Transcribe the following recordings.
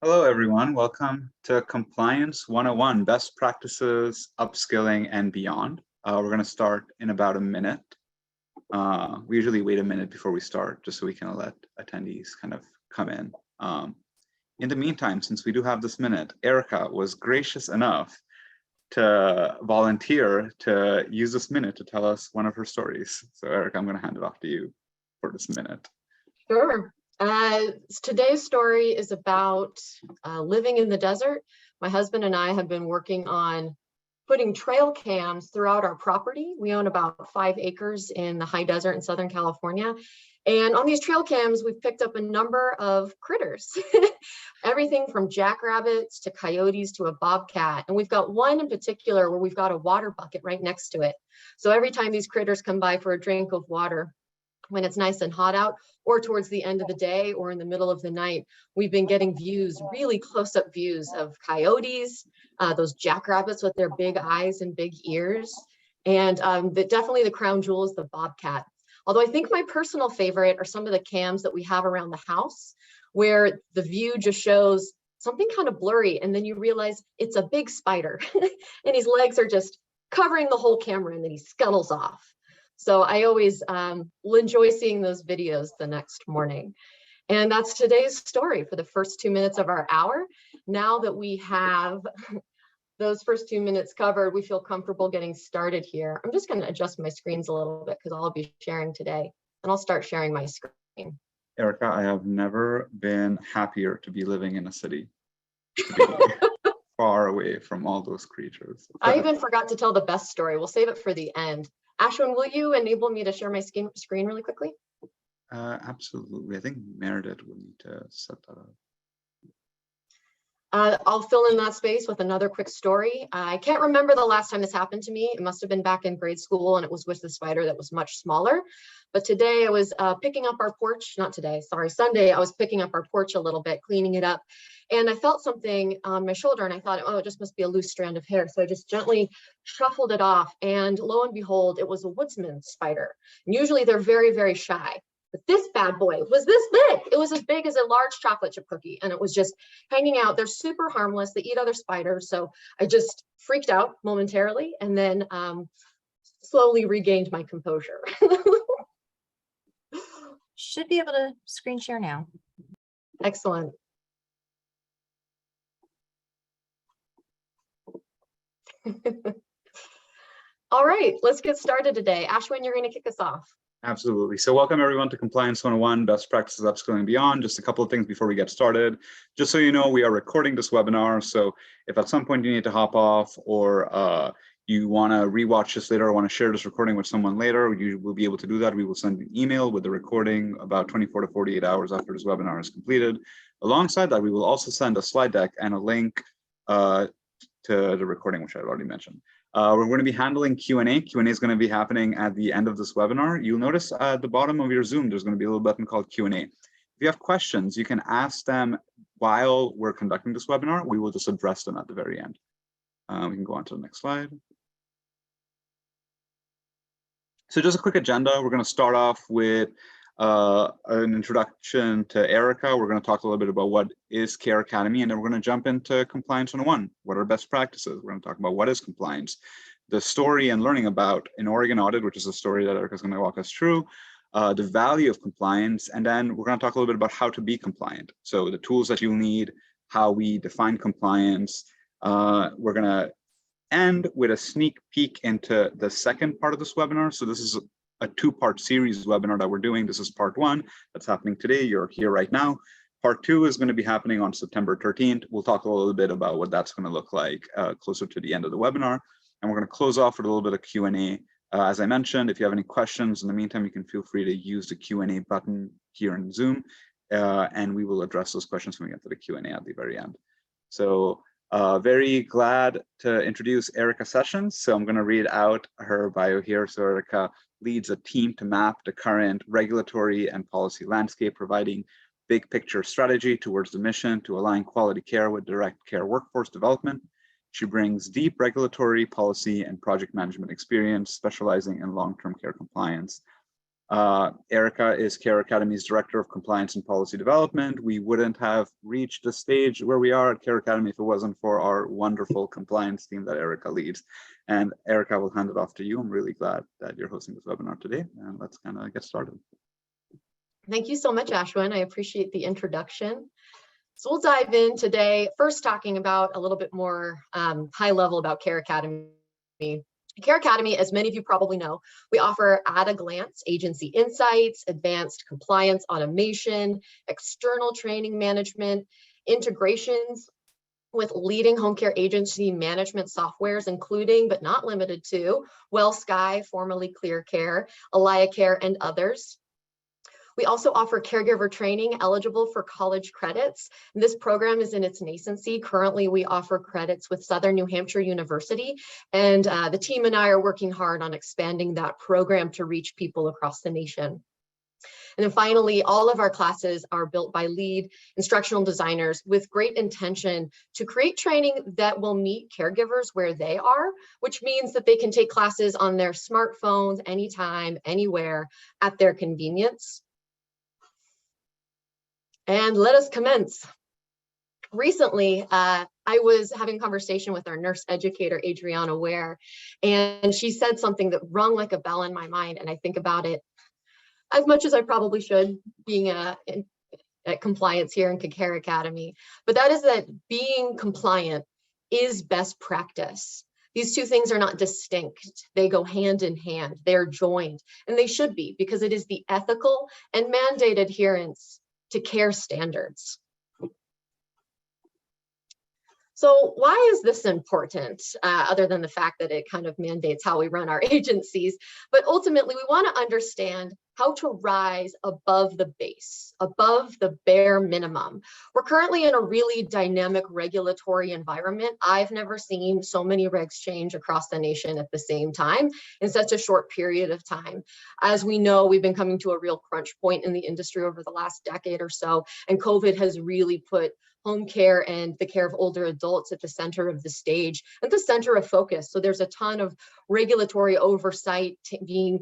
Hello, everyone. Welcome to Compliance 101, Best Practices, Upskilling, and Beyond. We're going to start in about a minute. We usually wait a minute before we start, just so we can let attendees kind of come in. In the meantime, since we do have this minute, Erica was gracious enough to volunteer to use this minute to tell us one of her stories. So Erica, I'm going to hand it off to you for this minute. Sure. Today's story is about living in the desert. My husband and I have been working on putting trail cams throughout our property. We own about 5 acres in the high desert in Southern California. And on these trail cams, we've picked up a number of critters, everything from jackrabbits to coyotes to a bobcat. And we've got one in particular where we've got a water bucket right next to it. So every time these critters come by for a drink of water, when it's nice and hot out, or towards the end of the day or in the middle of the night, we've been getting views, really close-up views of coyotes, those jackrabbits with their big eyes and big ears, and definitely the crown jewel is the bobcat. Although I think my personal favorite are some of the cams that we have around the house, where the view just shows something kind of blurry, and then you realize it's a big spider, and his legs are just covering the whole camera, and then he scuttles off. So I always enjoy seeing those videos the next morning. And that's today's story for the first 2 minutes of our hour. Now that we have those first 2 minutes covered, we feel comfortable getting started here. I'm just going to adjust my screens a little bit because I'll be sharing today. And I'll start sharing my screen. Erica, I have never been happier to be living in a city. Far away from all those creatures. I even forgot to tell the best story. We'll save it for the end. Ashwin, will you enable me to share my screen really quickly? Absolutely. I think Meredith will need to set that up. I'll fill in that space with another quick story. I can't remember the last time this happened to me. It must have been back in grade school, and it was with the spider that was much smaller. But today I was picking up our porch, not today, sorry, Sunday, I was picking up our porch a little bit, cleaning it up. And I felt something on my shoulder, and I thought, oh, it just must be a loose strand of hair. So I just gently shuffled it off, and lo and behold, it was a woodsman spider. And usually they're very, very shy. But this bad boy was this big. It was as big as a large chocolate chip cookie, and it was just hanging out. They're super harmless. They eat other spiders. So I just freaked out momentarily and then slowly regained my composure. Should be able to screen share now. Excellent. All right, let's get started today. Ashwin, you're going to kick us off. Absolutely. So welcome everyone to Compliance 101, Best Practices, Upskilling, and Beyond. Just a couple of things before we get started. Just so you know, we are recording this webinar. So if at some point you need to hop off or you want to rewatch this later or want to share this recording with someone later, you will be able to do that. We will send an email with the recording about 24 to 48 hours after this webinar is completed. Alongside that, we will also send a slide deck and a link to the recording, which I've already mentioned. We're going to be handling Q&A. Q&A is going to be happening at the end of this webinar. You'll notice at the bottom of your Zoom, there's going to be a little button called Q&A. If you have questions, you can ask them while we're conducting this webinar. We will just address them at the very end. We can go on to the next slide. So just a quick agenda. We're going to start off with an introduction to Erica. We're going to talk a little bit about what is Care Academy, and then we're going to jump into Compliance 101. What are best practices? We're going to talk about what is compliance, the story and learning about an Oregon audit, which is a story that Erica is going to walk us through, the value of compliance, and then we're going to talk a little bit about how to be compliant. So the tools that you'll need, how we define compliance. We're going to end with a sneak peek into the second part of this webinar. So this is a 2-part series webinar that we're doing. This is part 1 that's happening today. You're here right now. Part 2 is going to be happening on September 13th. We'll talk a little bit about what that's going to look like closer to the end of the webinar. And we're going to close off with a little bit of Q&A. As I mentioned, if you have any questions in the meantime, you can feel free to use the Q&A button here in Zoom, and we will address those questions when we get to the Q&A at the very end. So very glad to introduce Erica Sessions. So I'm going to read out her bio here. So Erica leads a team to map the current regulatory and policy landscape, providing big picture strategy towards the mission to align quality care with direct care workforce development. She brings deep regulatory, policy, and project management experience, specializing in long-term care compliance. Erica is Care Academy's Director of Compliance and Policy Development. We wouldn't have reached the stage where we are at Care Academy if it wasn't for our wonderful compliance team that Erica leads. And Erica, will hand it off to you. I'm really glad that you're hosting this webinar today, and let's kind of get started. Thank you so much, Ashwin. I appreciate the introduction. So we'll dive in today, first talking about a little bit more high level about Care Academy. Care Academy, as many of you probably know, we offer at a glance agency insights, advanced compliance automation, external training management, integrations with leading home care agency management softwares, including but not limited to WellSky, formerly ClearCare, AlayaCare, and others. We also offer caregiver training eligible for college credits. This program is in its nascency. Currently, we offer credits with Southern New Hampshire University, and the team and I are working hard on expanding that program to reach people across the nation. And then finally, all of our classes are built by lead instructional designers with great intention to create training that will meet caregivers where they are, which means that they can take classes on their smartphones anytime, anywhere, at their convenience. And let us commence. Recently, I was having a conversation with our nurse educator, Adriana Ware, and she said something that rung like a bell in my mind, and I think about it as much as I probably should, being at compliance here in Care Academy. But that is that being compliant is best practice. These two things are not distinct. They go hand in hand. They're joined, and they should be, because it is the ethical and mandated adherence to care standards. So why is this important, other than the fact that it kind of mandates how we run our agencies? But ultimately, we want to understand how to rise above the base, above the bare minimum. We're currently in a really dynamic regulatory environment. I've never seen so many regs change across the nation at the same time in such a short period of time. As we know, we've been coming to a real crunch point in the industry over the last decade or so, and COVID has really put home care and the care of older adults at the center of the stage, at the center of focus. So there's a ton of regulatory oversight being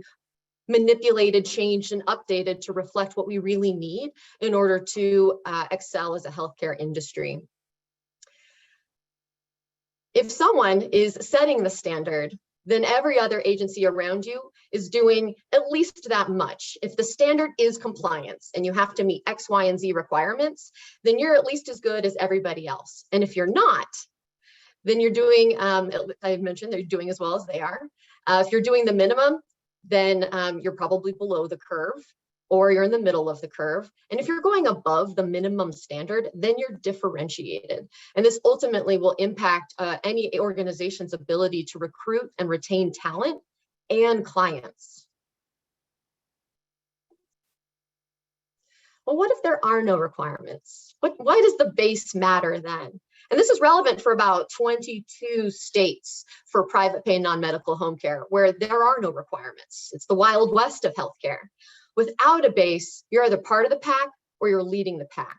manipulated, changed, and updated to reflect what we really need in order to excel as a healthcare industry. If someone is setting the standard, then every other agency around you is doing at least that much. If the standard is compliance and you have to meet X, Y, and Z requirements, then you're at least as good as everybody else. And if you're not, then you're doing, I've mentioned they're doing as well as they are. If you're doing the minimum, then you're probably below the curve, or you're in the middle of the curve. And if you're going above the minimum standard, then you're differentiated. And this ultimately will impact any organization's ability to recruit and retain talent and clients. Well, what if there are no requirements? Why does the base matter then? And this is relevant for about 22 states for private pay non-medical home care, where there are no requirements. It's the Wild West of healthcare. Without a base, you're either part of the pack or you're leading the pack.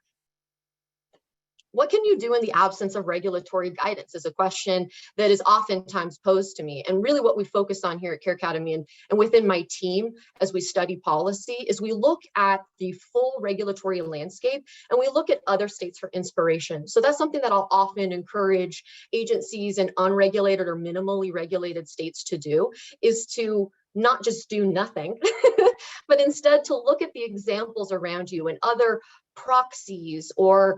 What can you do in the absence of regulatory guidance is a question that is oftentimes posed to me. And really what we focus on here at Care Academy and within my team as we study policy is we look at the full regulatory landscape and we look at other states for inspiration. So that's something that I'll often encourage agencies in unregulated or minimally regulated states to do, is to not just do nothing, but instead to look at the examples around you and other proxies or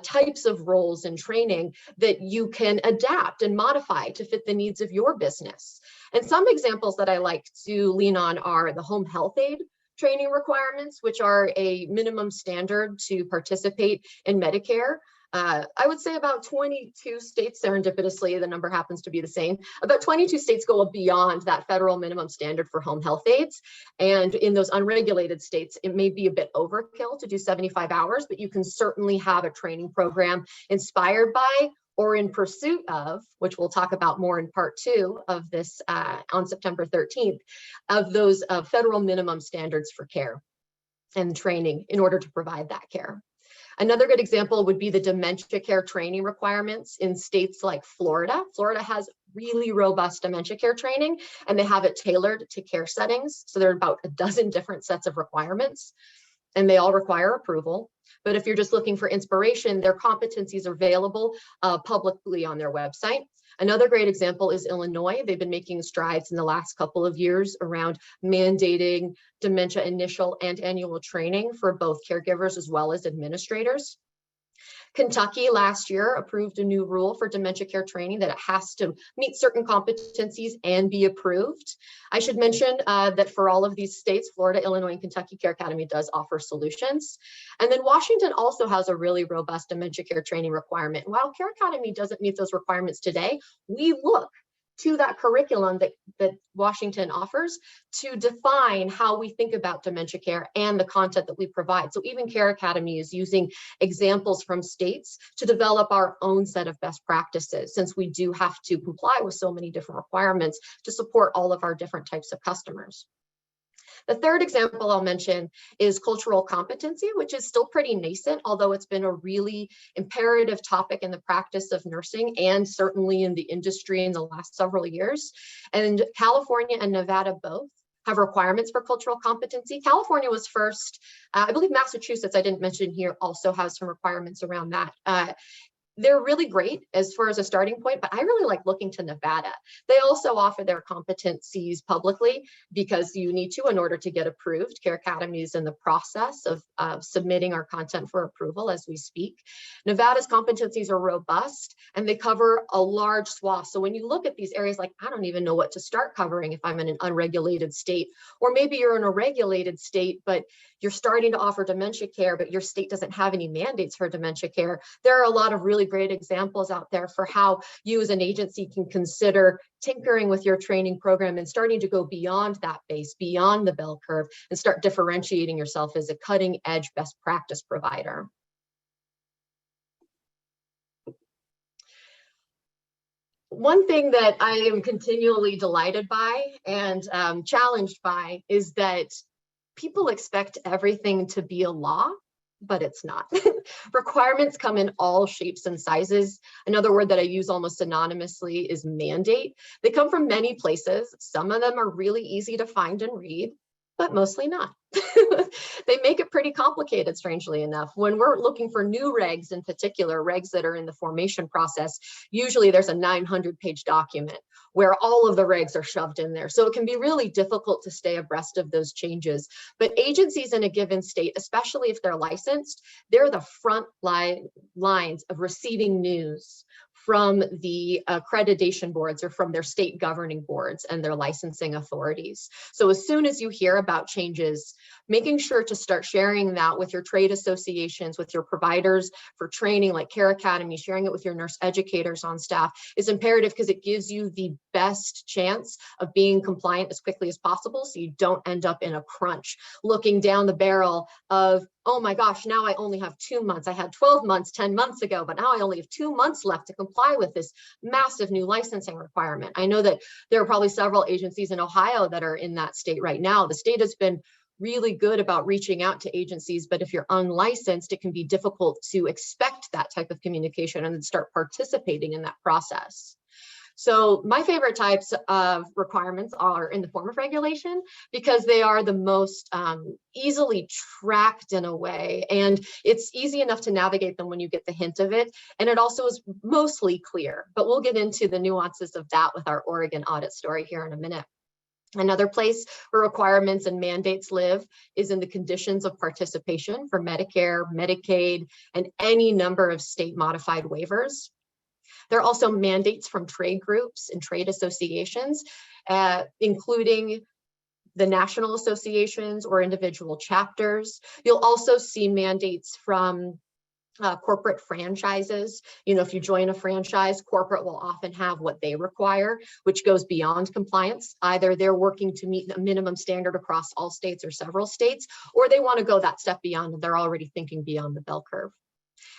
types of roles and training that you can adapt and modify to fit the needs of your business. And some examples that I like to lean on are the home health aide training requirements, which are a minimum standard to participate in Medicare. I would say about 22 states, serendipitously, the number happens to be the same. About 22 states go beyond that federal minimum standard for home health aides. And in those unregulated states, it may be a bit overkill to do 75 hours, but you can certainly have a training program inspired by or in pursuit of, which we'll talk about more in part 2 of this on September 13th, of those federal minimum standards for care and training in order to provide that care. Another good example would be the dementia care training requirements in states like Florida. Florida has really robust dementia care training, and they have it tailored to care settings. So there are about a dozen different sets of requirements, and they all require approval. But if you're just looking for inspiration, their competencies are available publicly on their website. Another great example is Illinois. They've been making strides in the last couple of years around mandating dementia initial and annual training for both caregivers as well as administrators. Kentucky last year approved a new rule for dementia care training that it has to meet certain competencies and be approved. I should mention that for all of these states, Florida, Illinois, and Kentucky, Care Academy does offer solutions. And then Washington also has a really robust dementia care training requirement. While Care Academy doesn't meet those requirements today, we look to that curriculum that Washington offers to define how we think about dementia care and the content that we provide. So even Care Academy is using examples from states to develop our own set of best practices, since we do have to comply with so many different requirements to support all of our different types of customers. The third example I'll mention is cultural competency, which is still pretty nascent, although it's been a really imperative topic in the practice of nursing and certainly in the industry in the last several years. And California and Nevada both have requirements for cultural competency. California was first. I believe Massachusetts, I didn't mention here, also has some requirements around that. They're really great as far as a starting point, but I really like looking to Nevada. They also offer their competencies publicly because you need to in order to get approved. Care Academy is in the process of submitting our content for approval as we speak. Nevada's competencies are robust and they cover a large swath. So when you look at these areas, like, I don't even know what to start covering if I'm in an unregulated state, or maybe you're in a regulated state, but you're starting to offer dementia care, but your state doesn't have any mandates for dementia care. There are a lot of really great examples out there for how you as an agency can consider tinkering with your training program and starting to go beyond that base, beyond the bell curve, and start differentiating yourself as a cutting edge best practice provider. One thing that I am continually delighted by and challenged by is that people expect everything to be a law, but it's not. Requirements come in all shapes and sizes. Another word that I use almost synonymously is mandate. They come from many places. Some of them are really easy to find and read, but mostly not. They make it pretty complicated, strangely enough. When we're looking for new regs, in particular, regs that are in the formation process, usually there's a 900-page document where all of the regs are shoved in there. So it can be really difficult to stay abreast of those changes. But agencies in a given state, especially if they're licensed, they're the front lines of receiving news from the accreditation boards or from their state governing boards and their licensing authorities. So as soon as you hear about changes, making sure to start sharing that with your trade associations, with your providers for training like Care Academy, sharing it with your nurse educators on staff is imperative because it gives you the best chance of being compliant as quickly as possible so you don't end up in a crunch looking down the barrel of, oh my gosh, now I only have 2 months. I had 12 months 10 months ago, but now I only have 2 months left to comply with this massive new licensing requirement. I know that there are probably several agencies in Ohio that are in that state right now. The state has been really good about reaching out to agencies, but if you're unlicensed, it can be difficult to expect that type of communication and then start participating in that process. So my favorite types of requirements are in the form of regulation because they are the most easily tracked in a way, and it's easy enough to navigate them when you get the hint of it. And it also is mostly clear, but we'll get into the nuances of that with our Oregon audit story here in a minute. Another place where requirements and mandates live is in the conditions of participation for Medicare, Medicaid, and any number of state modified waivers. There are also mandates from trade groups and trade associations, including the national associations or individual chapters. You'll also see mandates from corporate franchises. You know, if you join a franchise, corporate will often have what they require, which goes beyond compliance. Either they're working to meet a minimum standard across all states or several states, or they want to go that step beyond and they're already thinking beyond the bell curve.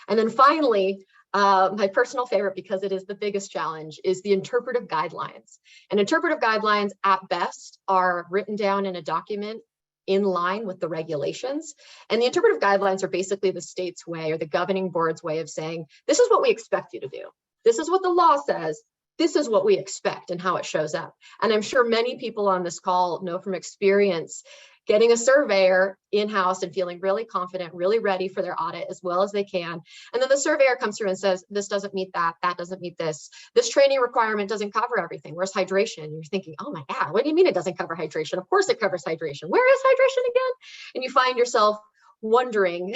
And then finally, my personal favorite, because it is the biggest challenge, is the interpretive guidelines. And interpretive guidelines at best are written down in a document in line with the regulations. And the interpretive guidelines are basically the state's way or the governing board's way of saying, this is what we expect you to do. This is what the law says, this is what we expect and how it shows up. And I'm sure many people on this call know from experience getting a surveyor in-house and feeling really confident, really ready for their audit as well as they can. And then the surveyor comes through and says, this doesn't meet that, that doesn't meet this training requirement doesn't cover everything. Where's hydration? You're thinking, oh my God, what do you mean it doesn't cover hydration? Of course it covers hydration. Where is hydration again? And you find yourself wondering,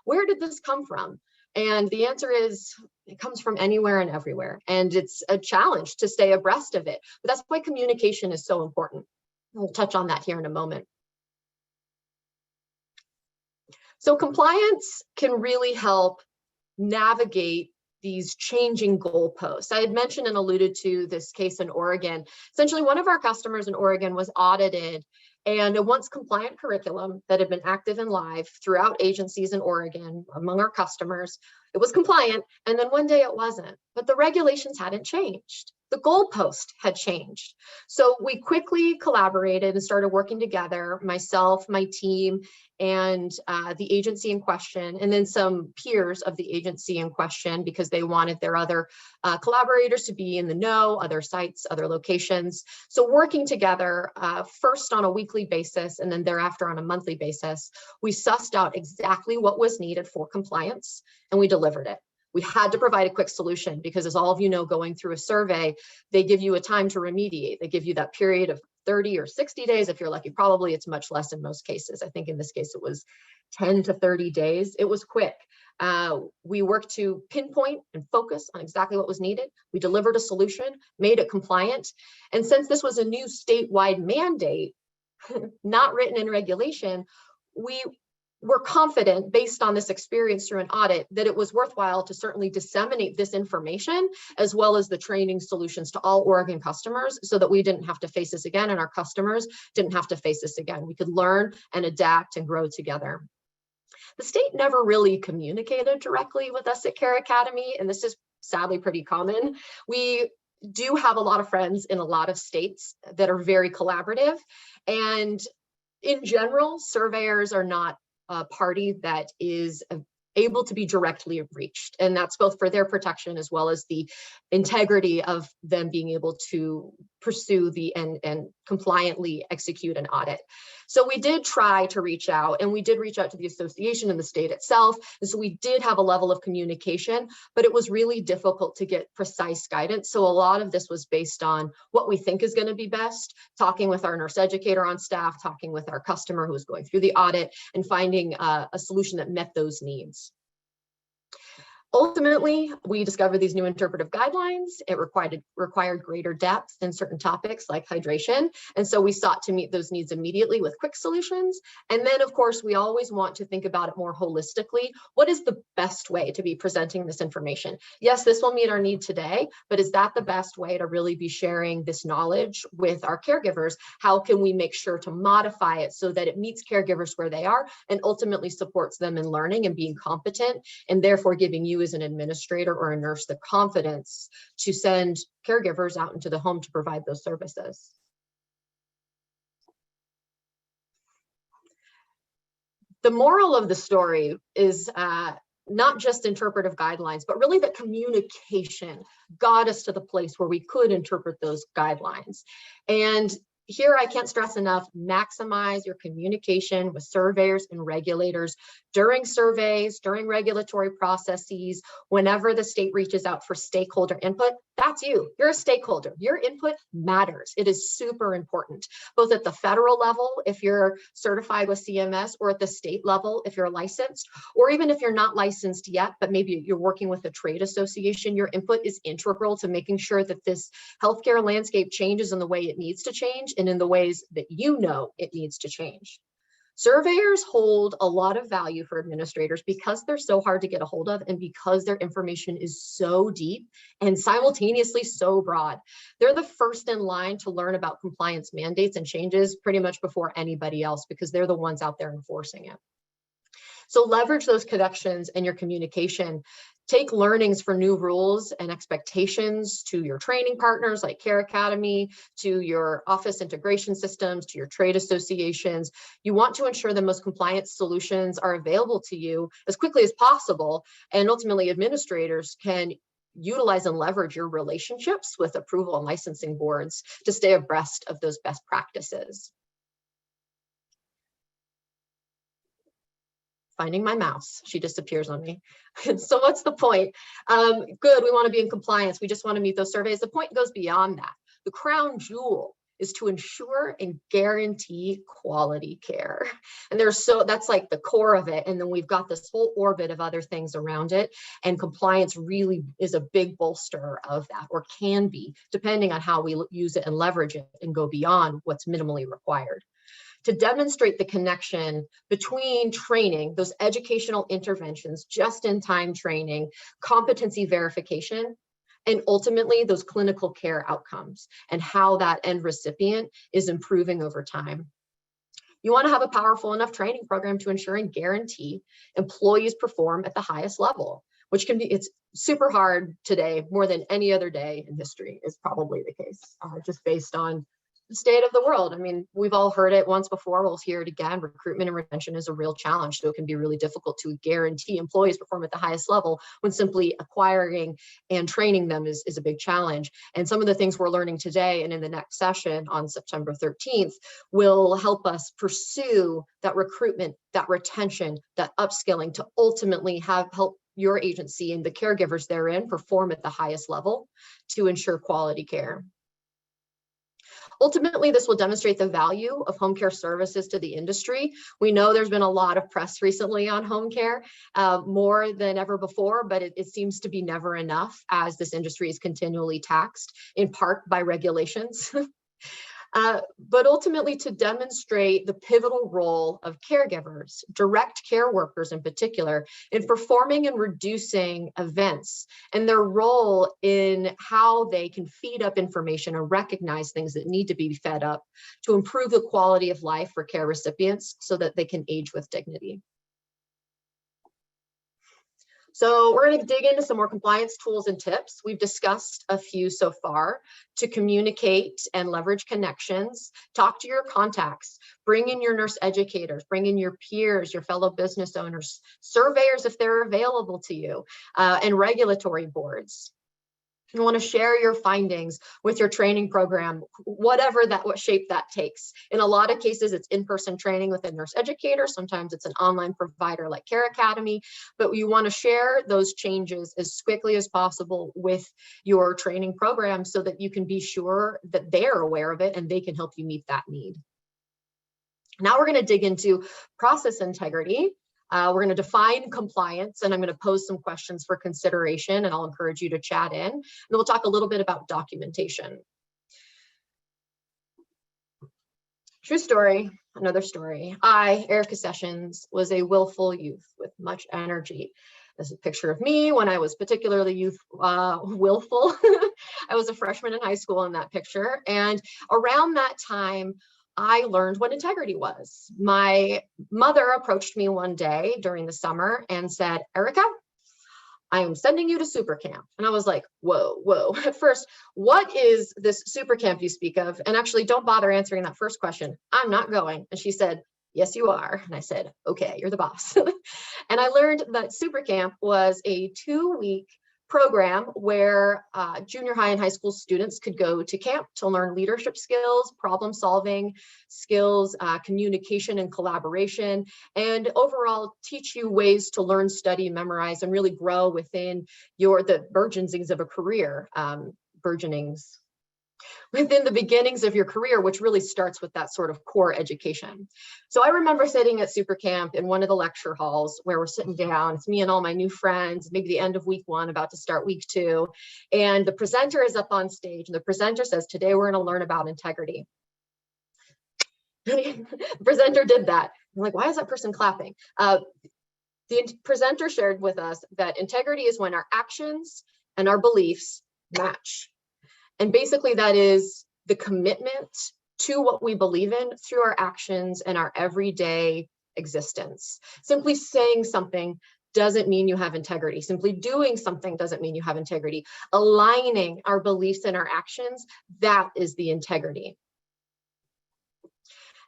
where did this come from? And the answer is, it comes from anywhere and everywhere. And it's a challenge to stay abreast of it. But that's why communication is so important. We'll touch on that here in a moment. So compliance can really help navigate these changing goalposts. I had mentioned and alluded to this case in Oregon. Essentially, one of our customers in Oregon was audited, and a once compliant curriculum that had been active and live throughout agencies in Oregon among our customers, it was compliant, and then one day it wasn't. But the regulations hadn't changed. The goalpost had changed. So we quickly collaborated and started working together, myself, my team, and the agency in question, and then some peers of the agency in question, because they wanted their other collaborators to be in the know, other sites, other locations. So working together, first on a weekly basis, and then thereafter on a monthly basis, we sussed out exactly what was needed for compliance, and we delivered it. We had to provide a quick solution because, as all of you know, going through a survey, they give you a time to remediate. They give you that period of 30 or 60 days. If you're lucky, probably it's much less in most cases. I think in this case, it was 10 to 30 days. It was quick. We worked to pinpoint and focus on exactly what was needed. We delivered a solution, made it compliant. And since this was a new statewide mandate, not written in regulation, we're confident, based on this experience through an audit, that it was worthwhile to certainly disseminate this information as well as the training solutions to all Oregon customers, so that we didn't have to face this again and our customers didn't have to face this again. We could learn and adapt and grow together. The state never really communicated directly with us at Care Academy, and this is sadly pretty common. We do have a lot of friends in a lot of states that are very collaborative, and in general, surveyors are not a party that is able to be directly reached. And that's both for their protection as well as the integrity of them being able to pursue and compliantly execute an audit. So we did try to reach out, and we did reach out to the association and the state itself. And so we did have a level of communication, but it was really difficult to get precise guidance. So a lot of this was based on what we think is going to be best, talking with our nurse educator on staff, talking with our customer who was going through the audit, and finding a solution that met those needs. Ultimately, we discovered these new interpretive guidelines. It required greater depth in certain topics like hydration. And so we sought to meet those needs immediately with quick solutions. And then, of course, we always want to think about it more holistically. What is the best way to be presenting this information? Yes, this will meet our need today, but is that the best way to really be sharing this knowledge with our caregivers? How can we make sure to modify it so that it meets caregivers where they are and ultimately supports them in learning and being competent, and therefore giving you as an administrator or a nurse the confidence to send caregivers out into the home to provide those services. The moral of the story is not just interpretive guidelines, but really that communication got us to the place where we could interpret those guidelines. And here, I can't stress enough, maximize your communication with surveyors and regulators during surveys, during regulatory processes, whenever the state reaches out for stakeholder input. That's you. You're a stakeholder. Your input matters. It is super important, both at the federal level, if you're certified with CMS, or at the state level, if you're licensed, or even if you're not licensed yet, but maybe you're working with a trade association. Your input is integral to making sure that this healthcare landscape changes in the way it needs to change, and in the ways that you know it needs to change. Surveyors hold a lot of value for administrators because they're so hard to get a hold of, and because their information is so deep and simultaneously so broad. They're the first in line to learn about compliance mandates and changes pretty much before anybody else, because they're the ones out there enforcing it. So leverage those connections in your communication. Take learnings for new rules and expectations to your training partners like Care Academy, to your office integration systems, to your trade associations. You want to ensure the most compliant solutions are available to you as quickly as possible. And ultimately, administrators can utilize and leverage your relationships with approval and licensing boards to stay abreast of those best practices. Finding my mouse, she disappears on me. So what's the point? Good, we want to be in compliance. We just want to meet those surveys. The point goes beyond that. The crown jewel is to ensure and guarantee quality care. And that's like the core of it. And then we've got this whole orbit of other things around it. And compliance really is a big bolster of that, or can be, depending on how we use it and leverage it and go beyond what's minimally required. To demonstrate the connection between training, those educational interventions, just-in-time training, competency verification, and ultimately those clinical care outcomes and how that end recipient is improving over time. You want to have a powerful enough training program to ensure and guarantee employees perform at the highest level, which it's super hard today, more than any other day in history is probably the case, just based on the state of the world. I mean, we've all heard it once before, we'll hear it again. Recruitment and retention is a real challenge. So it can be really difficult to guarantee employees perform at the highest level when simply acquiring and training them is a big challenge. And some of the things we're learning today and in the next session on September 13th will help us pursue that recruitment, that retention, that upskilling to ultimately help your agency and the caregivers therein perform at the highest level to ensure quality care. Ultimately, this will demonstrate the value of home care services to the industry. We know there's been a lot of press recently on home care, more than ever before, but it seems to be never enough as this industry is continually taxed, in part by regulations. But ultimately to demonstrate the pivotal role of caregivers, direct care workers in particular, in performing and reducing events and their role in how they can feed up information and recognize things that need to be fed up to improve the quality of life for care recipients so that they can age with dignity. So we're going to dig into some more compliance tools and tips. We've discussed a few so far to communicate and leverage connections. Talk to your contacts, bring in your nurse educators, bring in your peers, your fellow business owners, surveyors if they're available to you, and regulatory boards. You want to share your findings with your training program, what shape that takes. In a lot of cases, it's in-person training with a nurse educator. Sometimes it's an online provider like Care Academy, but you want to share those changes as quickly as possible with your training program so that you can be sure that they're aware of it and they can help you meet that need. Now we're going to dig into process integrity. We're going to define compliance, and I'm going to pose some questions for consideration, and I'll encourage you to chat in. And then we'll talk a little bit about documentation. True story, another story. I, Erica Sessions, was a willful youth with much energy. This is a picture of me when I was particularly willful. I was a freshman in high school in that picture. And around that time, I learned what integrity was. My mother approached me one day during the summer and said, Erica, I am sending you to super camp. And I was like, whoa. At first, what is this super camp you speak of? And actually, don't bother answering that first question. I'm not going. And she said, yes, you are. And I said, okay, you're the boss. And I learned that super camp was a 2-week program where junior high and high school students could go to camp to learn leadership skills, problem solving skills, communication and collaboration, and overall teach you ways to learn, study, memorize, and really grow within the burgeonings of a career, within the beginnings of your career, which really starts with that sort of core education. So I remember sitting at super camp in one of the lecture halls where we're sitting down. It's me and all my new friends, maybe the end of week 1, about to start week 2. And the presenter is up on stage and the presenter says, today we're going to learn about integrity. The presenter did that. I'm like, why is that person clapping? The presenter shared with us that integrity is when our actions and our beliefs match. And basically that is the commitment to what we believe in through our actions and our everyday existence. Simply saying something doesn't mean you have integrity. Simply doing something doesn't mean you have integrity. Aligning our beliefs and our actions, that is the integrity.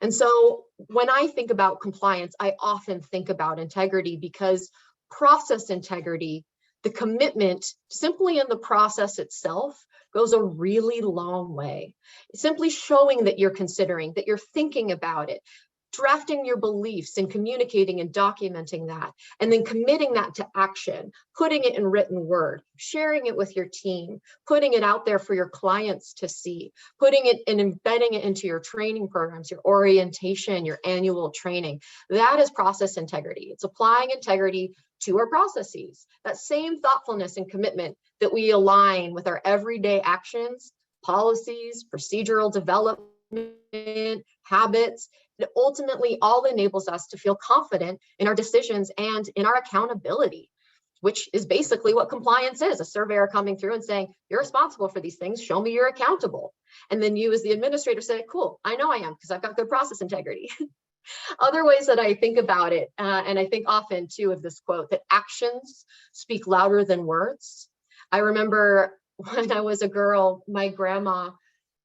And so when I think about compliance, I often think about integrity because process integrity, The commitment simply in the process itself goes a really long way. Simply showing that you're considering, that you're thinking about it, drafting your beliefs and communicating and documenting that, and then committing that to action, putting it in written word, sharing it with your team, putting it out there for your clients to see, putting it and embedding it into your training programs, your orientation, your annual training. That is process integrity. It's applying integrity to our processes. That same thoughtfulness and commitment that we align with our everyday actions, policies, procedural development, habits. It ultimately all enables us to feel confident in our decisions and in our accountability, which is basically what compliance is. A surveyor coming through and saying, you're responsible for these things, show me you're accountable. And then you as the administrator say, cool, I know I am because I've got good process integrity. Other ways that I think about it, and I think often too of this quote, that actions speak louder than words. I remember when I was a girl, my grandma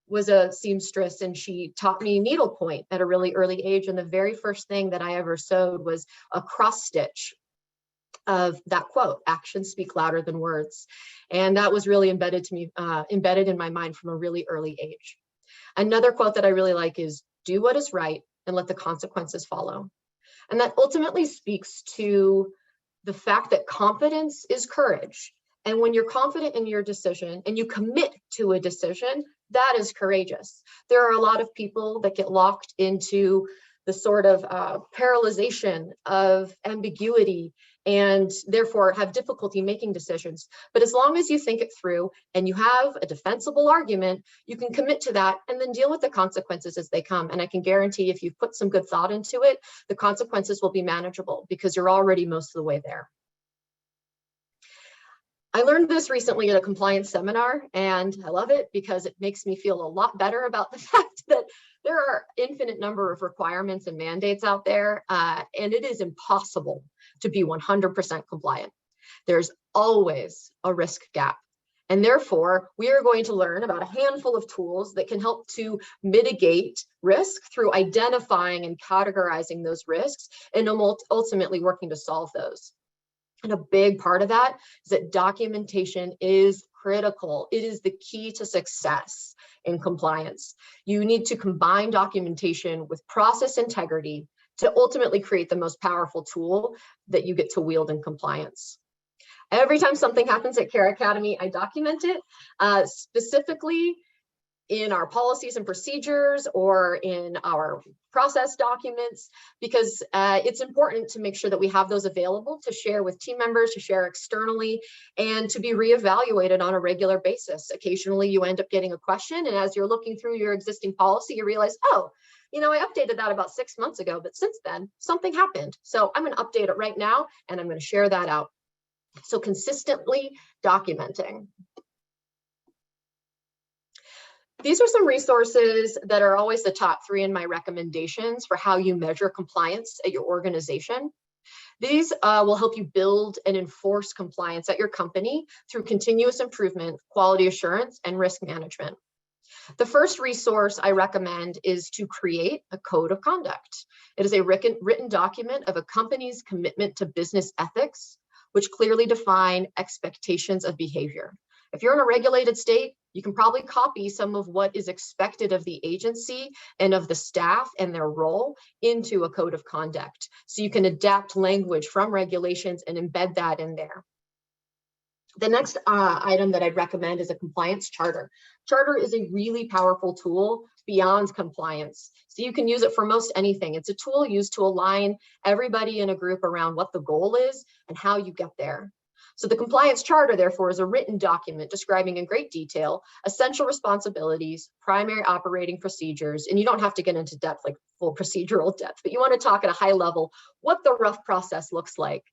was a seamstress and she taught me needlepoint at a really early age. And the very first thing that I ever sewed was a cross stitch of that quote, actions speak louder than words. And that was really embedded in my mind from a really early age. Another quote that I really like is, do what is right and let the consequences follow. And that ultimately speaks to the fact that confidence is courage. And when you're confident in your decision and you commit to a decision, that is courageous. There are a lot of people that get locked into the sort of paralyzation of ambiguity and therefore have difficulty making decisions. But as long as you think it through and you have a defensible argument, you can commit to that and then deal with the consequences as they come. And I can guarantee if you've put some good thought into it, the consequences will be manageable because you're already most of the way there. I learned this recently at a compliance seminar, and I love it because it makes me feel a lot better about the fact that there are infinite number of requirements and mandates out there, and it is impossible to be 100% compliant. There's always a risk gap. And therefore, we are going to learn about a handful of tools that can help to mitigate risk through identifying and categorizing those risks and ultimately working to solve those. And a big part of that is that documentation is critical. It is the key to success in compliance. You need to combine documentation with process integrity to ultimately create the most powerful tool that you get to wield in compliance. Every time something happens at Care Academy, I document it, specifically in our policies and procedures or in our process documents, because it's important to make sure that we have those available to share with team members, to share externally, and to be reevaluated on a regular basis. Occasionally you end up getting a question, and as you're looking through your existing policy, you realize, oh, you know, I updated that about 6 months ago, but since then something happened. So I'm going to update it right now, and I'm going to share that out. So consistently documenting. These are some resources that are always the top 3 in my recommendations for how you measure compliance at your organization. These will help you build and enforce compliance at your company through continuous improvement, quality assurance, and risk management. The first resource I recommend is to create a code of conduct. It is a written document of a company's commitment to business ethics, which clearly define expectations of behavior. If you're in a regulated state, you can probably copy some of what is expected of the agency and of the staff and their role into a code of conduct. So you can adapt language from regulations and embed that in there. The next item that I'd recommend is a compliance charter. Charter is a really powerful tool beyond compliance. So you can use it for most anything. It's a tool used to align everybody in a group around what the goal is and how you get there. So the compliance charter, therefore, is a written document describing in great detail essential responsibilities, primary operating procedures, and you don't have to get into depth, like full procedural depth, but you want to talk at a high level what the rough process looks like.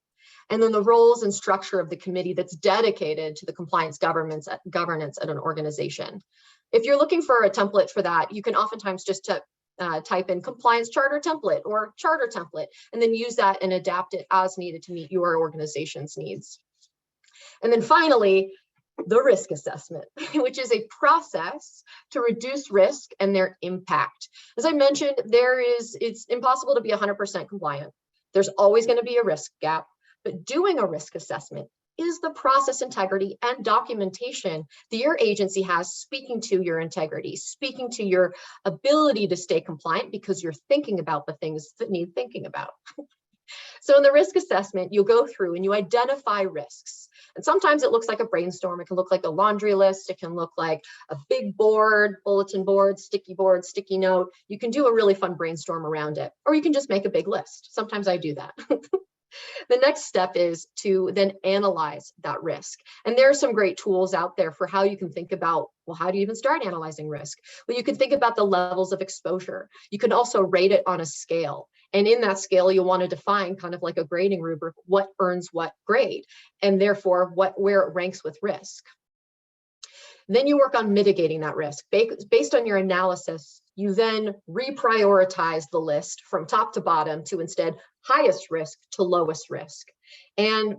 And then the roles and structure of the committee that's dedicated to the compliance governance at an organization. If you're looking for a template for that, you can oftentimes just type in compliance charter template or charter template, and then use that and adapt it as needed to meet your organization's needs. And then finally, the risk assessment, which is a process to reduce risk and their impact. As I mentioned, it's impossible to be 100% compliant. There's always going to be a risk gap, but doing a risk assessment is the process integrity and documentation that your agency has speaking to your integrity, speaking to your ability to stay compliant because you're thinking about the things that need thinking about. So in the risk assessment, you'll go through and you identify risks. And sometimes it looks like a brainstorm. It can look like a laundry list. It can look like a big board, bulletin board, sticky note. You can do a really fun brainstorm around it, or you can just make a big list. Sometimes I do that. The next step is to then analyze that risk. And there are some great tools out there for how you can think about, well, how do you even start analyzing risk? Well, you can think about the levels of exposure. You can also rate it on a scale. And in that scale, you'll want to define kind of like a grading rubric, what earns what grade, and therefore where it ranks with risk. Then you work on mitigating that risk. Based on your analysis, you then reprioritize the list from top to bottom to instead highest risk to lowest risk. And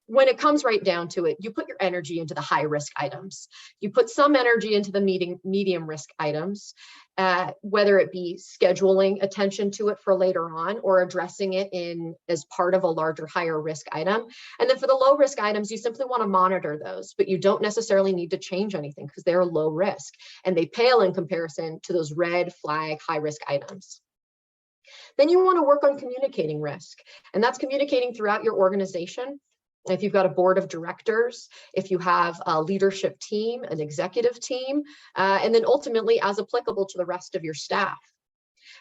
when it comes right down to it, you put your energy into the high risk items. You put some energy into the medium risk items, whether it be scheduling attention to it for later on or addressing it as part of a larger, higher risk item. And then for the low risk items, you simply want to monitor those, but you don't necessarily need to change anything because they're low risk and they pale in comparison to those red flag high risk items. Then you want to work on communicating risk, and that's communicating throughout your organization. If you've got a board of directors, if you have a leadership team, an executive team, and then ultimately as applicable to the rest of your staff.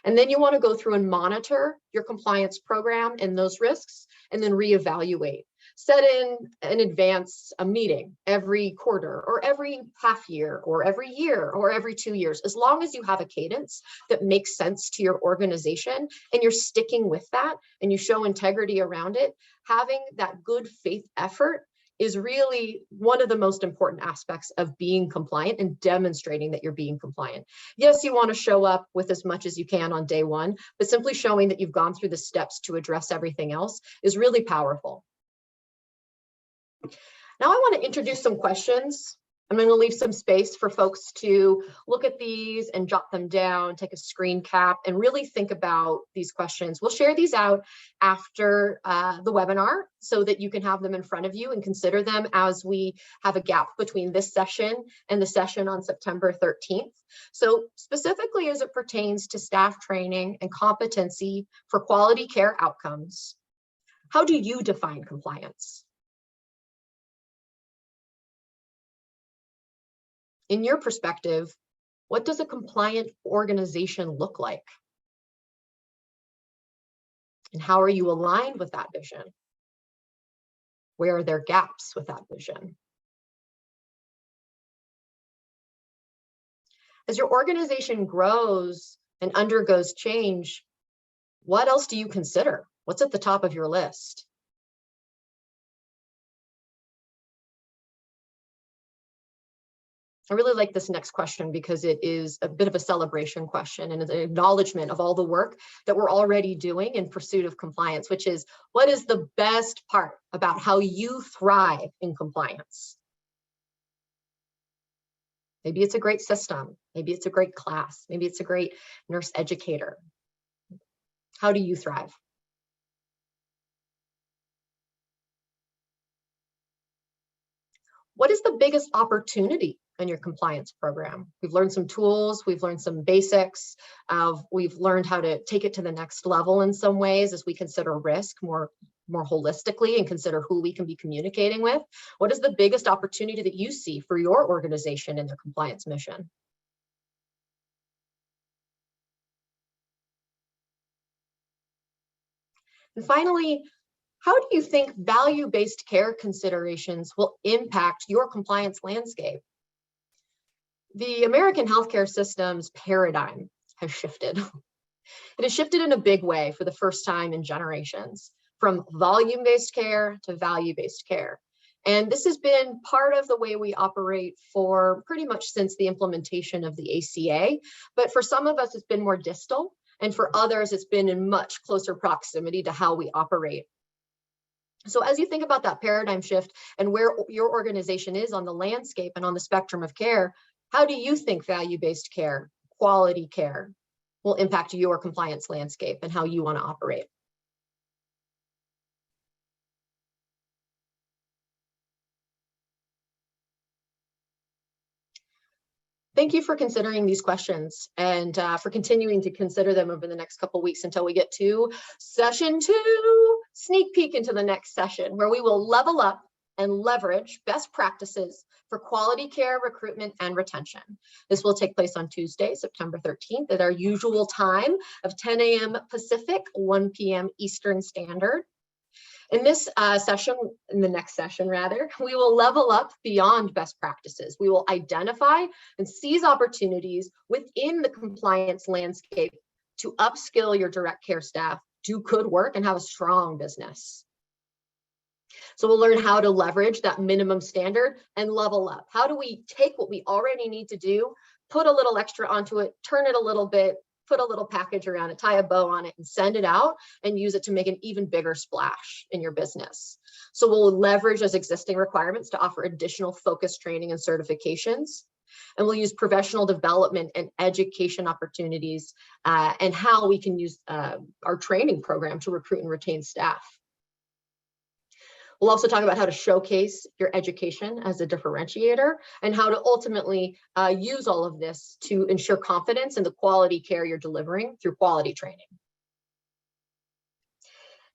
And then you want to go through and monitor your compliance program and those risks, and then reevaluate. Set in advance a meeting every quarter or every half year or every year or every 2 years, as long as you have a cadence that makes sense to your organization and you're sticking with that and you show integrity around it. Having that good faith effort is really one of the most important aspects of being compliant and demonstrating that you're being compliant. Yes, you want to show up with as much as you can on day one, but simply showing that you've gone through the steps to address everything else is really powerful. Now I want to introduce some questions. I'm going to leave some space for folks to look at these and jot them down, take a screen cap, and really think about these questions. We'll share these out after the webinar so that you can have them in front of you and consider them as we have a gap between this session and the session on September 13th. So specifically as it pertains to staff training and competency for quality care outcomes, how do you define compliance? In your perspective, what does a compliant organization look like? And how are you aligned with that vision? Where are there gaps with that vision? As your organization grows and undergoes change, what else do you consider? What's at the top of your list? I really like this next question because it is a bit of a celebration question and an acknowledgement of all the work that we're already doing in pursuit of compliance, which is, what is the best part about how you thrive in compliance? Maybe it's a great system. Maybe it's a great class. Maybe it's a great nurse educator. How do you thrive? What is the biggest opportunity in your compliance program? We've learned some tools, we've learned some basics, we've learned how to take it to the next level in some ways as we consider risk more holistically and consider who we can be communicating with. What is the biggest opportunity that you see for your organization in their compliance mission? And finally, how do you think value-based care considerations will impact your compliance landscape? The American healthcare system's paradigm has shifted. It has shifted in a big way for the first time in generations, from volume-based care to value-based care. And this has been part of the way we operate for pretty much since the implementation of the ACA. But for some of us, it's been more distal. And for others, it's been in much closer proximity to how we operate. So as you think about that paradigm shift and where your organization is on the landscape and on the spectrum of care, how do you think value-based care, quality care will impact your compliance landscape and how you want to operate? Thank you for considering these questions and for continuing to consider them over the next couple of weeks until we get to session 2, sneak peek into the next session, where we will level up and leverage best practices for quality care, recruitment, and retention. This will take place on Tuesday, September 13th at our usual time of 10 a.m. Pacific, 1 p.m. Eastern Standard. In this session, in the next session rather, we will level up beyond best practices. We will identify and seize opportunities within the compliance landscape to upskill your direct care staff, do good work, and have a strong business. So we'll learn how to leverage that minimum standard and level up. How do we take what we already need to do, put a little extra onto it, turn it a little bit, put a little package around it, tie a bow on it, and send it out and use it to make an even bigger splash in your business. So we'll leverage those existing requirements to offer additional focused training and certifications. And we'll use professional development and education opportunities and how we can use our training program to recruit and retain staff. We'll also talk about how to showcase your education as a differentiator and how to ultimately use all of this to ensure confidence in the quality care you're delivering through quality training.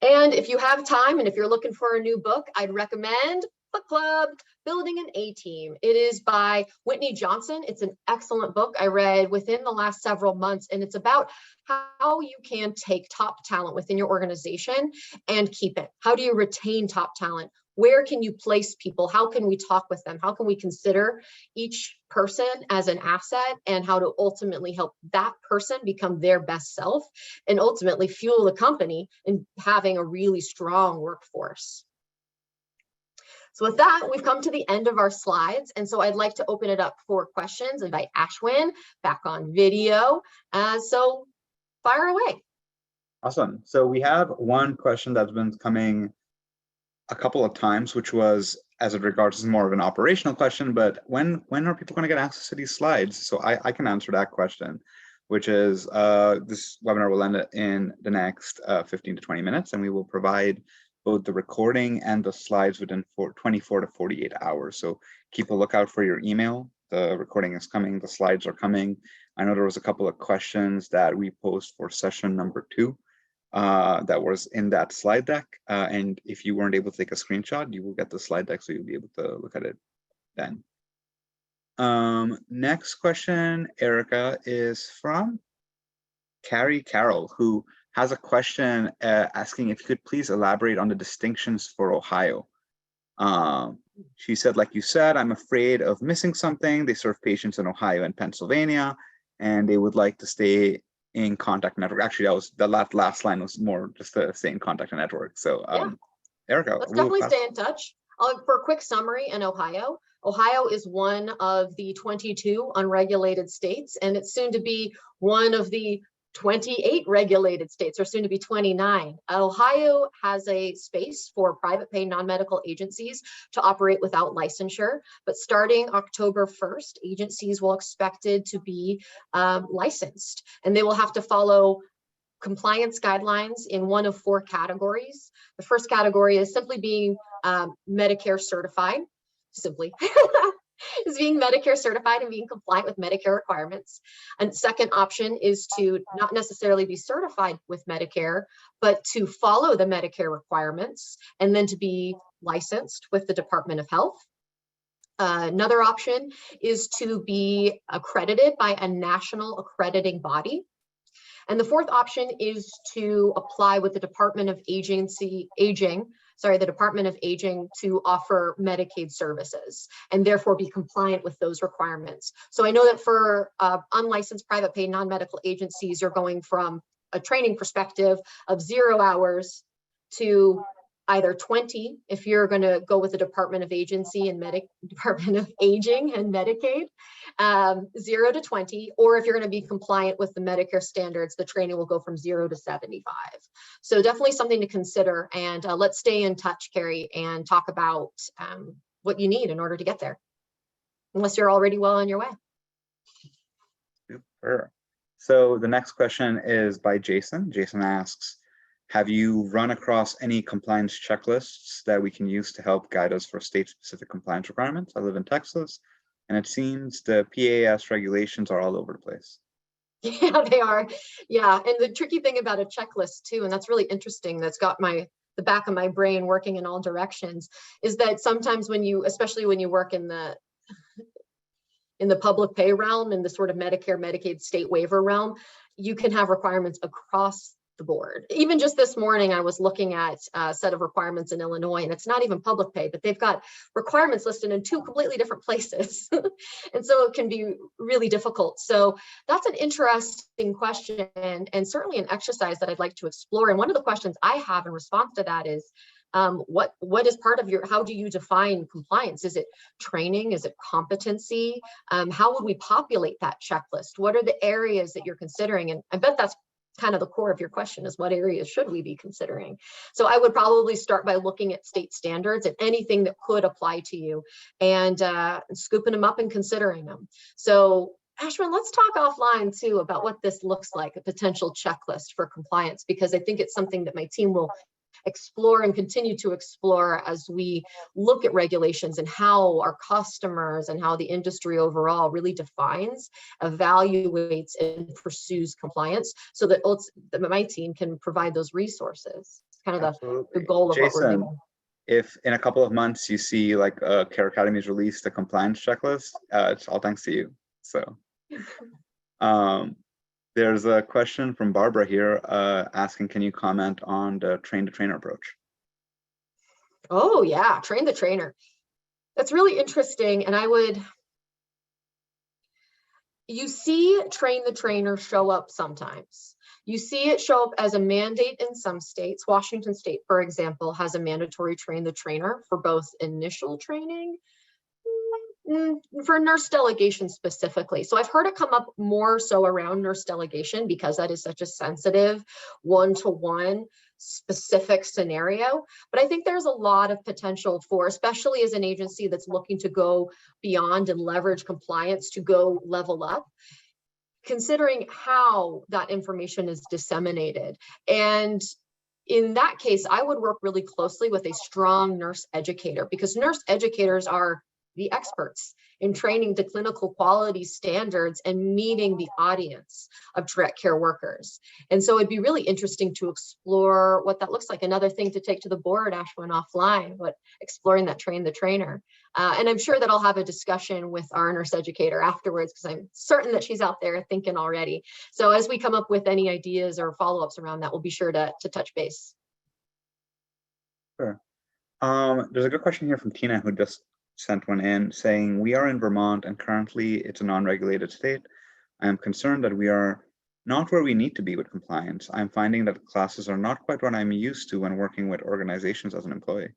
And if you have time and if you're looking for a new book, I'd recommend Book Club, Building an A-Team. It is by Whitney Johnson. It's an excellent book I read within the last several months, and it's about how you can take top talent within your organization and keep it. How do you retain top talent? Where can you place people? How can we talk with them? How can we consider each person as an asset, and how to ultimately help that person become their best self and ultimately fuel the company in having a really strong workforce? So with that, we've come to the end of our slides. And so I'd like to open it up for questions, invite Ashwin back on video. So fire away. Awesome. So we have one question that's been coming a couple of times, which was, as it regards, is more of an operational question, but when are people going to get access to these slides? So I can answer that question, which is this webinar will end in the next 15 to 20 minutes, and we will provide both the recording and the slides within 24 to 48 hours. So keep a lookout for your email. The recording is coming, the slides are coming. I know there was a couple of questions that we posed for session number 2 that was in that slide deck. And if you weren't able to take a screenshot, you will get the slide deck, so you'll be able to look at it then. Next question, Erica, is from Carrie Carroll, who has a question asking if you could please elaborate on the distinctions for Ohio. She said, like you said, I'm afraid of missing something. They serve patients in Ohio and Pennsylvania, and they would like to stay in contact network. Actually, that was the last line was more just to stay in contact network. So yeah. Erica, let's definitely stay in touch. For a quick summary, in Ohio is one of the 22 unregulated states, and it's soon to be one of the 28 regulated states, or soon to be 29. Ohio has a space for private pay non-medical agencies to operate without licensure, but starting October 1st, agencies will expected to be licensed, and they will have to follow compliance guidelines in one of 4 categories. The first category is simply being Medicare certified, is being Medicare certified and being compliant with Medicare requirements. And second option is to not necessarily be certified with Medicare, but to follow the Medicare requirements and then to be licensed with the Department of Health. Another option is to be accredited by a national accrediting body. And the fourth option is to apply with the Department of the Department of Aging to offer Medicaid services and therefore be compliant with those requirements. So I know that for unlicensed private pay non-medical agencies, you're going from a training perspective of 0 hours to either 20 if you're going to go with the Department of Agency and Department of Aging and Medicaid, 0 to 20, or if you're going to be compliant with the Medicare standards, the training will go from 0 to 75. So definitely something to consider, and let's stay in touch, Carrie, and talk about what you need in order to get there, unless you're already well on your way. Super. So the next question is by Jason. Jason asks, have you run across any compliance checklists that we can use to help guide us for state-specific compliance requirements? I live in Texas, and it seems the PAS regulations are all over the place. Yeah, they are. Yeah, and the tricky thing about a checklist too, and that's really interesting, that's got the back of my brain working in all directions, is that sometimes when you, especially when you work in the public pay realm, in the sort of Medicare, Medicaid state waiver realm, you can have requirements across the board. Even just this morning, I was looking at a set of requirements in Illinois, and it's not even public pay, but they've got requirements listed in two completely different places. And so it can be really difficult. So that's an interesting question, and certainly an exercise that I'd like to explore. And one of the questions I have in response to that is, what is part of your, how do you define compliance? Is it training? Is it competency? How would we populate that checklist? What are the areas that you're considering? And I bet that's kind of the core of your question, is what areas should we be considering? So I would probably start by looking at state standards and anything that could apply to you, and scooping them up and considering them. So Ashwin, let's talk offline too about what this looks like, a potential checklist for compliance, because I think it's something that my team will explore and continue to explore as we look at regulations and how our customers and how the industry overall really defines, evaluates, and pursues compliance, so that my team can provide those resources. It's kind of the goal of what we're doing. If in a couple of months you see like Care Academy's released a compliance checklist, it's all thanks to you. So there's a question from Barbara here asking, can you comment on the train the trainer approach? Oh yeah, train the trainer. That's really interesting. And you see train the trainer show up sometimes. You see it show up as a mandate in some states. Washington State, for example, has a mandatory train the trainer for both initial training, for nurse delegation specifically. So I've heard it come up more so around nurse delegation, because that is such a sensitive one-to-one specific scenario. But I think there's a lot of potential for, especially as an agency that's looking to go beyond and leverage compliance to go level up, considering how that information is disseminated. And in that case, I would work really closely with a strong nurse educator, because nurse educators are the experts in training to clinical quality standards and meeting the audience of direct care workers. And so it'd be really interesting to explore what that looks like. Another thing to take to the board, Ashwin, offline, exploring that train the trainer. And I'm sure that I'll have a discussion with our nurse educator afterwards, because I'm certain that she's out there thinking already. So as we come up with any ideas or follow-ups around that, we'll be sure to touch base. Sure. There's a good question here from Tina, who just sent one in saying, we are in Vermont and currently it's a non-regulated state. I am concerned that we are not where we need to be with compliance. I'm finding that classes are not quite what I'm used to when working with organizations as an employee.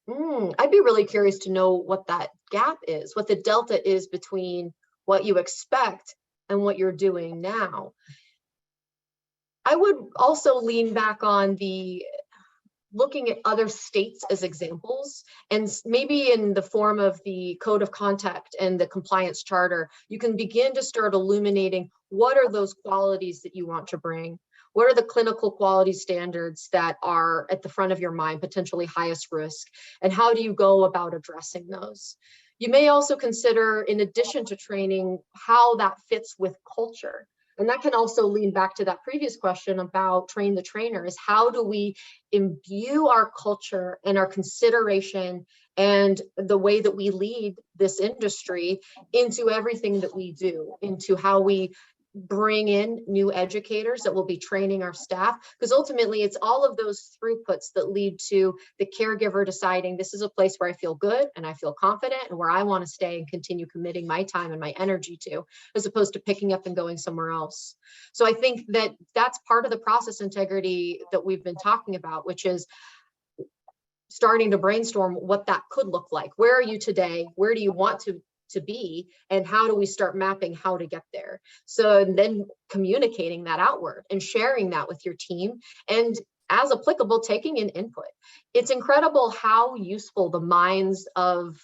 I'd be really curious to know what that gap is, what the delta is between what you expect and what you're doing now. I would also lean back on looking at other states as examples, and maybe in the form of the code of conduct and the compliance charter, you can begin to start illuminating what are those qualities that you want to bring. What are the clinical quality standards that are at the front of your mind, potentially highest risk, and how do you go about addressing those? You may also consider, in addition to training, how that fits with culture. And that can also lean back to that previous question about train the trainer, is how do we imbue our culture and our consideration and the way that we lead this industry into everything that we do, into how we bring in new educators that will be training our staff, because ultimately it's all of those throughputs that lead to the caregiver deciding this is a place where I feel good and I feel confident and where I want to stay and continue committing my time and my energy to, as opposed to picking up and going somewhere else. So I think that that's part of the process integrity that we've been talking about, which is starting to brainstorm what that could look like. Where are you today? Where do you want to be, and how do we start mapping how to get there? So then communicating that outward and sharing that with your team, and as applicable, taking in input. It's incredible how useful the minds of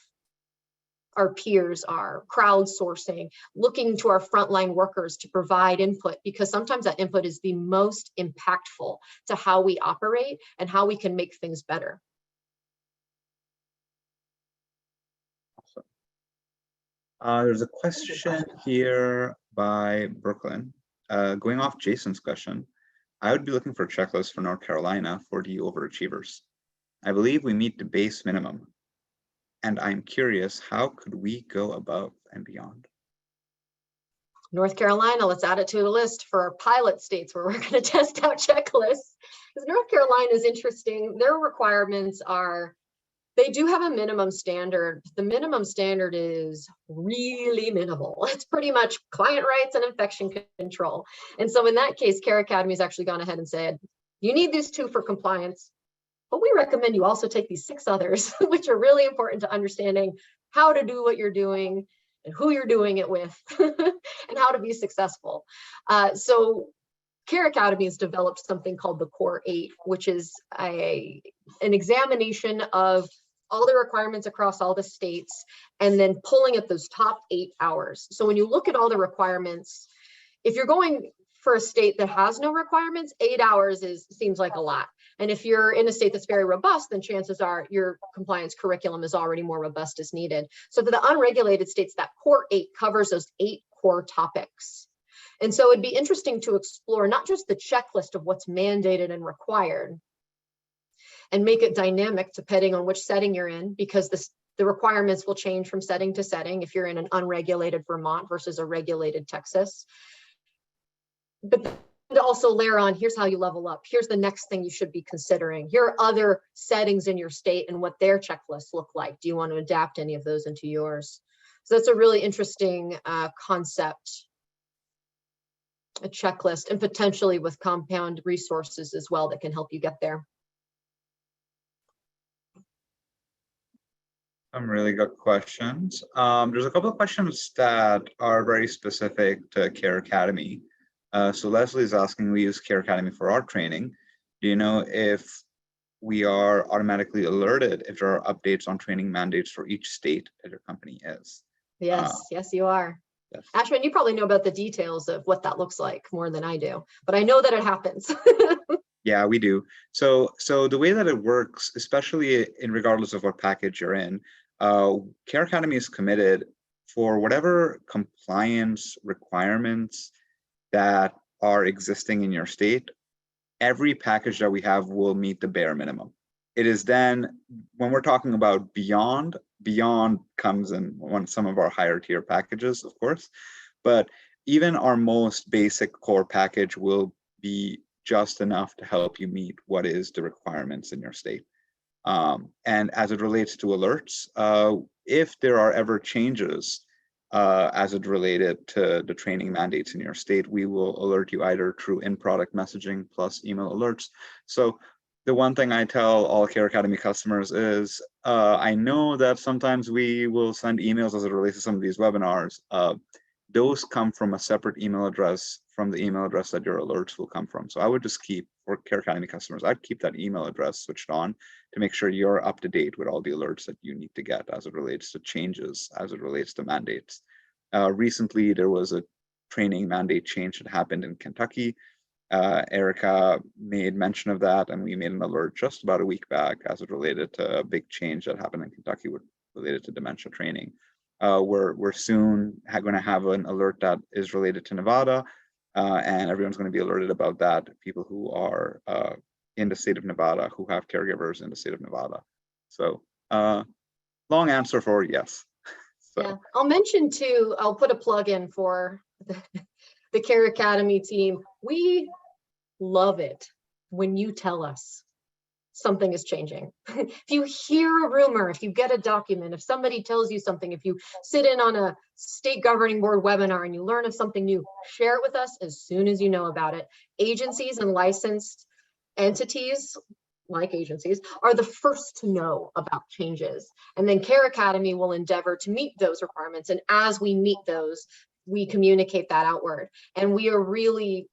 our peers are, crowdsourcing, looking to our frontline workers to provide input, because sometimes that input is the most impactful to how we operate and how we can make things better. There's a question here by Brooklyn. Going off Jason's question, I would be looking for a checklist for North Carolina for the overachievers. I believe we meet the base minimum, and I'm curious, how could we go above and beyond? North Carolina, let's add it to the list for our pilot states where we're going to test out checklists. Because North Carolina is interesting. Their requirements are, they do have a minimum standard. The minimum standard is really minimal. It's pretty much client rights and infection control. And so in that case, Care Academy has actually gone ahead and said, you need these 2 for compliance, but we recommend you also take these 6 others, which are really important to understanding how to do what you're doing and who you're doing it with and how to be successful. So Care Academy has developed something called the Core 8, which is an examination of all the requirements across all the states and then pulling at those top 8 hours. So when you look at all the requirements, if you're going for a state that has no requirements, 8 hours seems like a lot. And if you're in a state that's very robust, then chances are your compliance curriculum is already more robust as needed. So for the unregulated states, that Core 8 covers those 8 core topics. And so it'd be interesting to explore not just the checklist of what's mandated and required, and make it dynamic depending on which setting you're in, because the requirements will change from setting to setting if you're in an unregulated Vermont versus a regulated Texas. But to also layer on, here's how you level up. Here's the next thing you should be considering. Here are other settings in your state and what their checklists look like. Do you want to adapt any of those into yours? So that's a really interesting concept, a checklist, and potentially with compound resources as well that can help you get there. Some really good questions. There's a couple of questions that are very specific to Care Academy. So Leslie is asking, we use Care Academy for our training. Do you know if we are automatically alerted if there are updates on training mandates for each state that your company is? Yes, yes, you are. Yes. Ashwin, you probably know about the details of what that looks like more than I do, but I know that it happens. Yeah, we do. So the way that it works, especially in regardless of what package you're in, Care Academy is committed for whatever compliance requirements that are existing in your state. Every package that we have will meet the bare minimum. It is then, when we're talking about beyond comes in some of our higher tier packages, of course, but even our most basic core package will be just enough to help you meet what is the requirements in your state. And as it relates to alerts, if there are ever changes as it related to the training mandates in your state, we will alert you either through in-product messaging plus email alerts. So the one thing I tell all Care Academy customers is, I know that sometimes we will send emails as it relates to some of these webinars. Those come from a separate email address from the email address that your alerts will come from. So I would just keep, for Care Academy customers, I'd keep that email address switched on to make sure you're up to date with all the alerts that you need to get as it relates to changes, as it relates to mandates. Recently, there was a training mandate change that happened in Kentucky. Erica made mention of that, and we made an alert just about a week back as it related to a big change that happened in Kentucky related to dementia training. We're soon going to have an alert that is related to Nevada, and everyone's going to be alerted about that. People who are in the state of Nevada, who have caregivers in the state of Nevada. So long answer for yes. So. Yeah, I'll mention too, I'll put a plug in for the Care Academy team. We love it when you tell us something is changing. If you hear a rumor, if you get a document, if somebody tells you something, if you sit in on a state governing board webinar and you learn of something new, share it with us as soon as you know about it. Agencies and licensed entities, like agencies, are the first to know about changes. And then Care Academy will endeavor to meet those requirements. And as we meet those, we communicate that outward. And we are really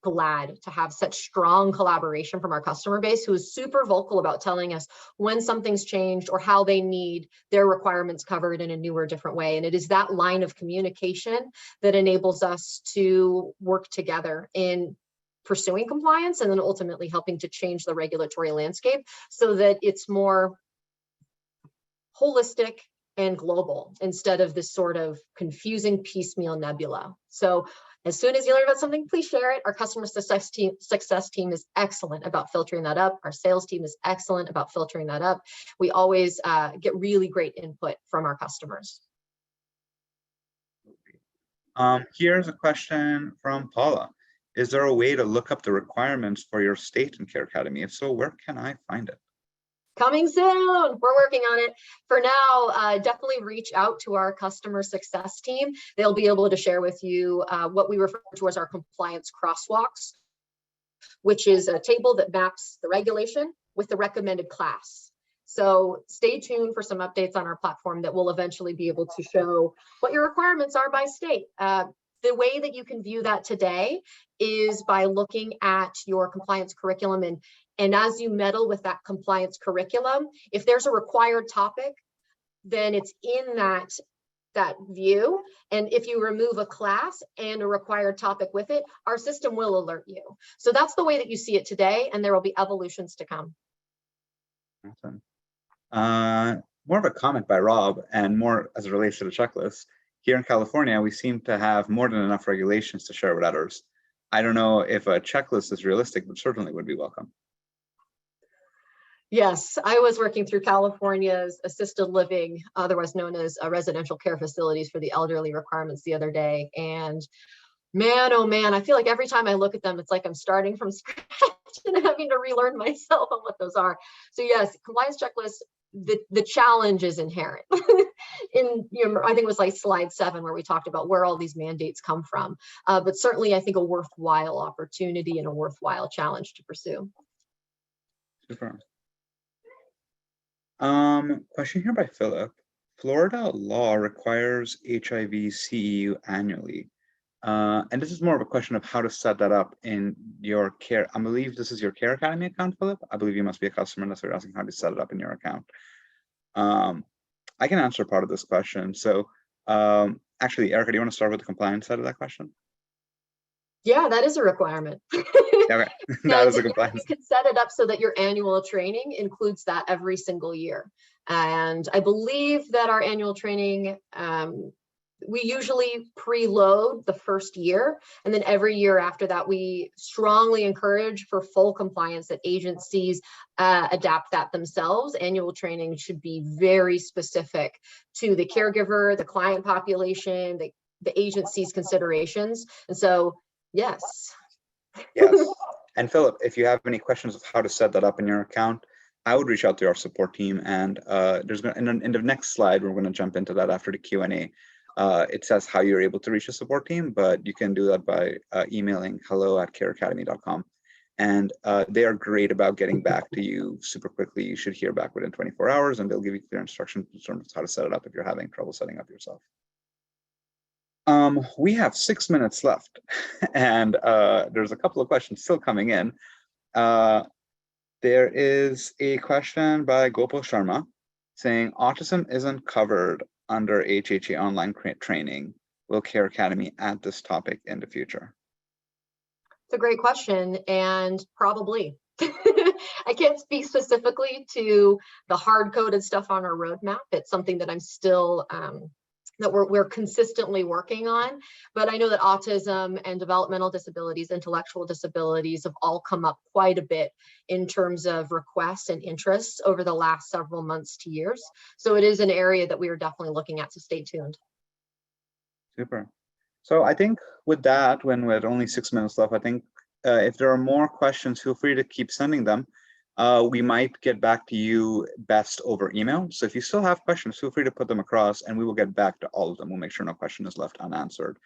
glad to have such strong collaboration from our customer base, who is super vocal about telling us when something's changed or how they need their requirements covered in a new or different way. And it is that line of communication that enables us to work together in pursuing compliance and then ultimately helping to change the regulatory landscape so that it's more holistic and global instead of this sort of confusing piecemeal nebula. So as soon as you learn about something, please share it. Our customer success team is excellent about filtering that up. Our sales team is excellent about filtering that up. We always get really great input from our customers. Here's a question from Paula. Is there a way to look up the requirements for your state and Care Academy? If so, where can I find it? Coming soon. We're working on it. For now, definitely reach out to our customer success team. They'll be able to share with you what we refer to as our compliance crosswalks, which is a table that maps the regulation with the recommended class. So stay tuned for some updates on our platform that will eventually be able to show what your requirements are by state. The way that you can view that today is by looking at your compliance curriculum, and as you meddle with that compliance curriculum, if there's a required topic, then it's in that view. And if you remove a class and a required topic with it, our system will alert you. So that's the way that you see it today, and there will be evolutions to come. Awesome. More of a comment by Rob, and more as it relates to the checklist. Here in California, we seem to have more than enough regulations to share with others. I don't know if a checklist is realistic, but certainly would be welcome. Yes, I was working through California's assisted living, otherwise known as residential care facilities for the elderly requirements the other day. And man, oh man, I feel like every time I look at them, it's like I'm starting from scratch and having to relearn myself on what those are. So yes, compliance checklists, the challenge is inherent. I think it was like slide 7 where we talked about where all these mandates come from. But certainly I think a worthwhile opportunity and a worthwhile challenge to pursue. Super. Question here by Philip. Florida law requires HIV CEU annually. And this is more of a question of how to set that up in your care. I believe this is your Care Academy account, Philip. I believe you must be a customer, and that's why you're asking how to set it up in your account. I can answer part of this question. So actually, Erica, do you want to start with the compliance side of that question? Yeah, that is a requirement. Okay, that is a compliance. You can set it up so that your annual training includes that every single year. And I believe that our annual training, we usually preload the first year, and then every year after that, we strongly encourage for full compliance that agencies adapt that themselves. Annual training should be very specific to the caregiver, the client population, the agency's considerations. And so, yes. Yes. And Philip, if you have any questions of how to set that up in your account, I would reach out to our support team. And there's going in the next slide, we're going to jump into that after the Q&A. It says how you're able to reach the support team, but you can do that by emailing hello@careacademy.com. And they are great about getting back to you super quickly. You should hear back within 24 hours, and they'll give you clear instructions in terms of how to set it up if you're having trouble setting up yourself. We have 6 minutes left, and there's a couple of questions still coming in. There is a question by Gopal Sharma saying, autism isn't covered under HHA online training. Will Care Academy add this topic in the future? It's a great question, and probably. I can't speak specifically to the hard-coded stuff on our roadmap. It's something that I'm still that we're consistently working on, but I know that autism and developmental disabilities, intellectual disabilities have all come up quite a bit in terms of requests and interests over the last several months to years. So it is an area that we are definitely looking at, so stay tuned. Super. So I think with that, when with only 6 minutes left, I think if there are more questions, feel free to keep sending them. We might get back to you best over email. So if you still have questions, feel free to put them across and we will get back to all of them. We'll make sure no question is left unanswered.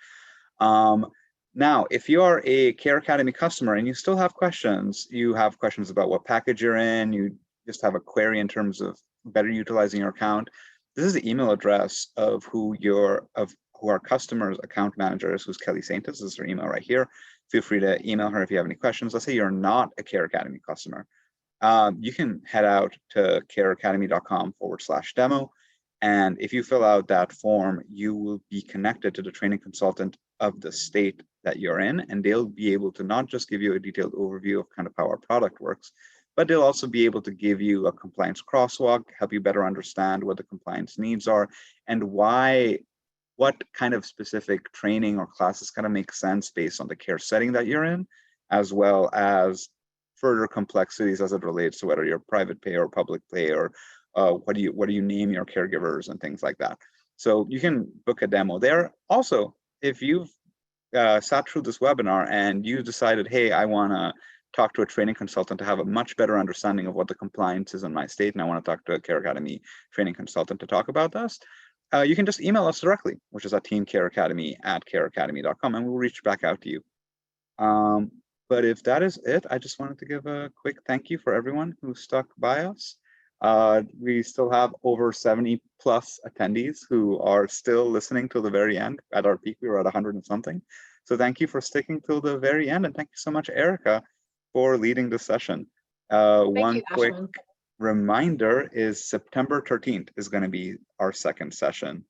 Now, if you are a Care Academy customer and you still have questions, you have questions about what package you're in, you just have a query in terms of better utilizing your account, this is the email address of who our customer's account manager is, who's Kelly Saintis. This is her email right here. Feel free to email her if you have any questions. Let's say you're not a Care Academy customer. You can head out to careacademy.com/demo. And if you fill out that form, you will be connected to the training consultant of the state that you're in, and they'll be able to not just give you a detailed overview of kind of how our product works, but they'll also be able to give you a compliance crosswalk, help you better understand what the compliance needs are and what kind of specific training or classes kind of make sense based on the care setting that you're in, as well as further complexities as it relates to whether you're private pay or public pay, or what do you name your caregivers and things like that. So you can book a demo there. Also, if you've sat through this webinar and you decided, hey, I want to talk to a training consultant to have a much better understanding of what the compliance is in my state, and I want to talk to a Care Academy training consultant to talk about this, you can just email us directly, which is at teamcareacademy@careacademy.com, and we'll reach back out to you. But if that is it, I just wanted to give a quick thank you for everyone who stuck by us. We still have over 70 plus attendees who are still listening till the very end. At our peak, we were at 100 and something. So thank you for sticking till the very end. And thank you so much, Erica, for leading this session. One quick reminder is September 13th is going to be our second session.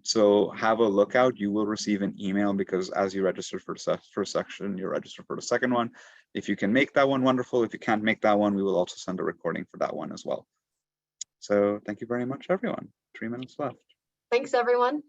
So have a look out. You will receive an email, because as you register for the first section, you register for the second one. If you can make that one, wonderful. If you can't make that one, we will also send a recording for that one as well. So thank you very much, everyone. 3 minutes left. Thanks, everyone.